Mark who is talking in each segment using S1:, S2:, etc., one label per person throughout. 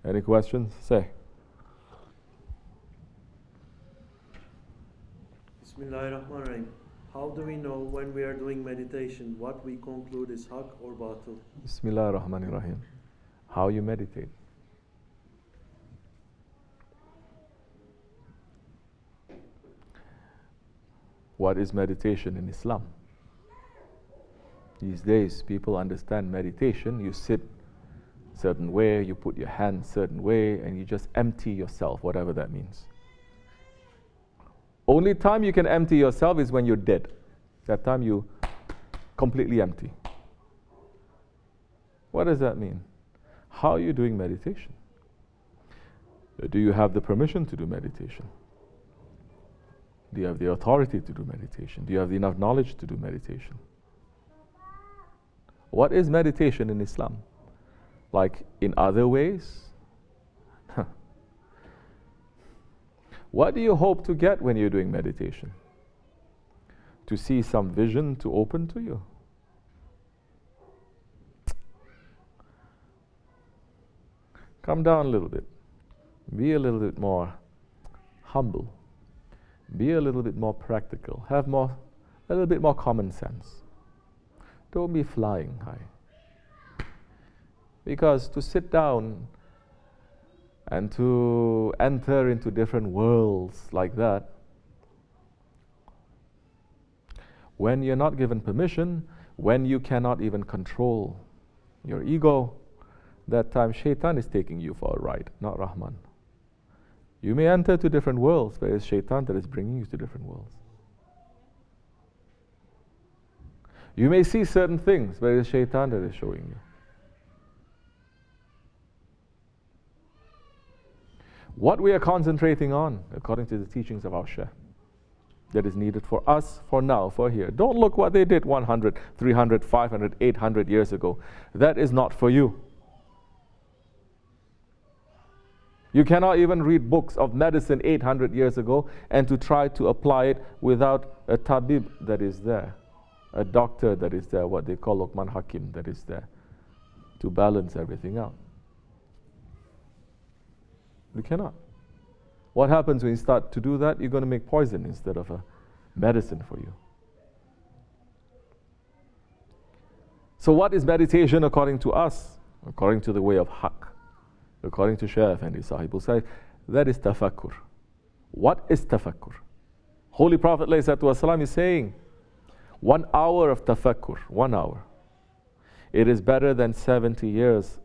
S1: Any questions? Say.
S2: Bismillahirrahmanirrahim. How do we know when we are doing meditation what we conclude is haq or batil?
S1: Bismillahirrahmanirrahim. How you meditate. What is meditation in Islam? These days, people understand meditation. You sit certain way, you put your hands certain way, and you just empty yourself, whatever that means. Only time you can empty yourself is when you're dead. That time you completely empty. What does that mean? How are you doing meditation? Do you have the permission to do meditation? Do you have the authority to do meditation? Do you have enough knowledge to do meditation? What is meditation in Islam? Like in other ways? What do you hope to get when you're doing meditation? To see some vision to open to you? Come down a little bit. Be a little bit more humble. Be a little bit more practical. Have a little bit more common sense. Don't be flying high. Because to sit down and to enter into different worlds like that, when you're not given permission, when you cannot even control your ego, that time Shaitan is taking you for a ride, not Rahman. You may enter to different worlds, but it's Shaitan that is bringing you to different worlds. You may see certain things, but it's Shaitan that is showing you. What we are concentrating on, according to the teachings of our Seyh, that is needed for us, for now, for here. Don't look what they did 100, 300, 500, 800 years ago. That is not for you. You cannot even read books of medicine 800 years ago and to try to apply it without a tabib that is there, a doctor that is there, what they call Lokman Hakim that is there, to balance everything out. You cannot. What happens when you start to do that? You're going to make poison instead of a medicine for you. So what is meditation according to us? According to the way of haq. According to Seyh Efendi Sahib will say, that is tafakkur. What is tafakkur? Holy Prophet ﷺ is saying, 1 hour of tafakkur, 1 hour. It is better than 70 years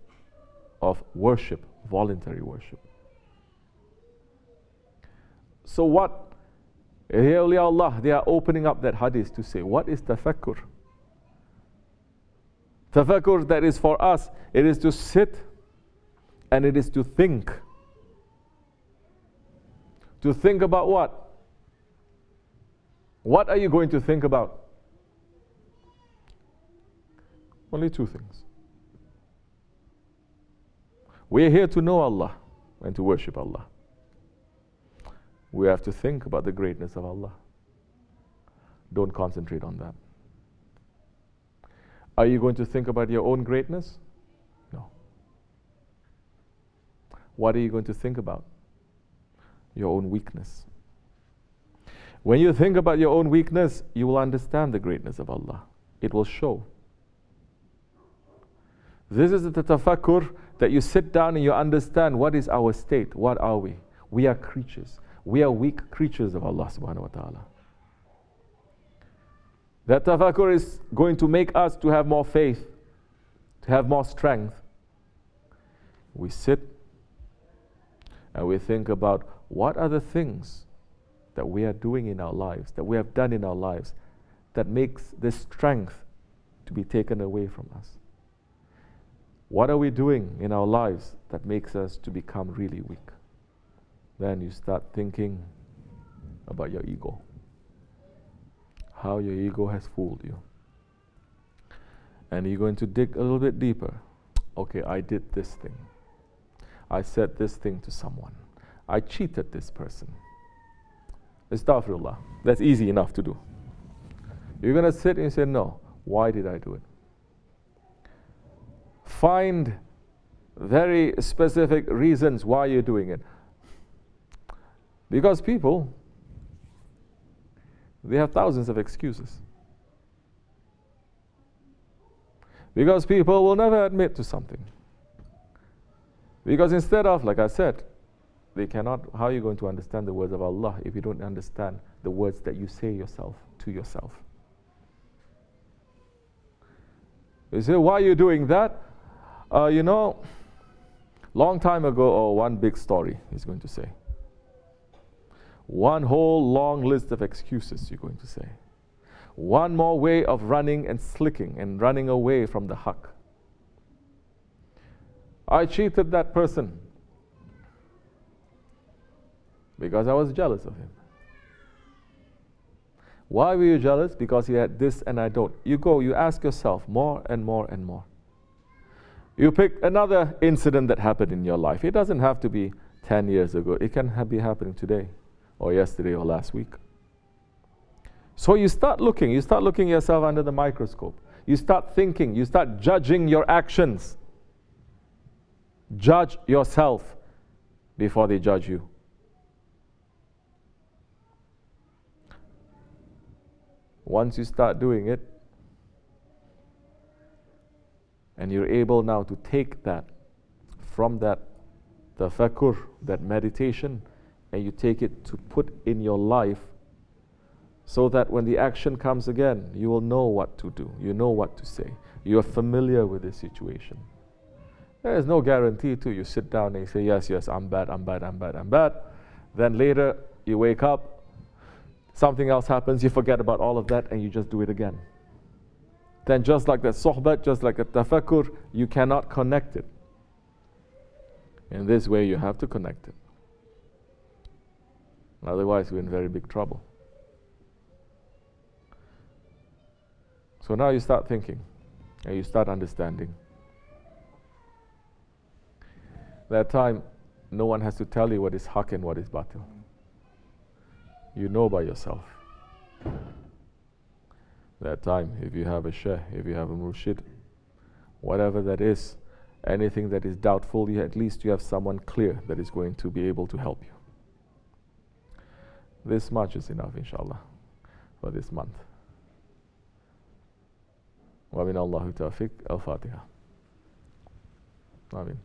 S1: of worship, voluntary worship. So what? Awliya Allah, they are opening up that hadith to say, what is tafakkur? Tafakkur that is for us, it is to sit and it is to think. To think about what? What are you going to think about? Only 2 things. We are here to know Allah and to worship Allah. We have to think about the greatness of Allah. Don't concentrate on that. Are you going to think about your own greatness? No. What are you going to think about? Your own weakness. When you think about your own weakness, you will understand the greatness of Allah. It will show. This is the tafakkur that you sit down and you understand what is our state. What are we? We are creatures. We are weak creatures of Allah subhanahu wa ta'ala. That tafakkur is going to make us to have more faith, to have more strength. We sit and we think about what are the things that we are doing in our lives, that we have done in our lives, that makes this strength to be taken away from us. What are we doing in our lives that makes us to become really weak? Then you start thinking about your ego. How your ego has fooled you. And you're going to dig a little bit deeper. Okay, I did this thing. I said this thing to someone. I cheated this person. Astaghfirullah. That's easy enough to do. You're going to sit and say, no, why did I do it? Find very specific reasons why you're doing it. Because people, they have thousands of excuses. Because people will never admit to something. Because instead of, like I said, they cannot, how are you going to understand the words of Allah if you don't understand the words that you say yourself to yourself? You say, why are you doing that? Long time ago, one big story, he's going to say. One whole long list of excuses, you're going to say. One more way of running and slicking and running away from the haqq. I cheated that person because I was jealous of him. Why were you jealous? Because he had this and I don't. You go, you ask yourself more and more and more. You pick another incident that happened in your life. It doesn't have to be 10 years ago. It can be happening today or yesterday or last week. So you start looking yourself under the microscope. You start thinking, you start judging your actions. Judge yourself before they judge you. Once you start doing it, and you're able now to take that from that tafakkur, that meditation, and you take it to put in your life, so that when the action comes again, you will know what to do, you know what to say, you are familiar with the situation. There is no guarantee to you sit down and you say, yes, I'm bad. Then later you wake up, something else happens, you forget about all of that and you just do it again. Then just like that sohbat, just like a tafakkur, you cannot connect it. In this way you have to connect it. Otherwise we're in very big trouble. So now you start thinking and you start understanding. That time, no one has to tell you what is haqq and what is batil. You know by yourself. That time, if you have a Seyh, if you have a murshid, whatever that is, anything that is doubtful, at least you have someone clear that is going to be able to help you. This much is enough, inshallah, for this month. Wa min Allahu tawfiq, al-Fatiha. Amin.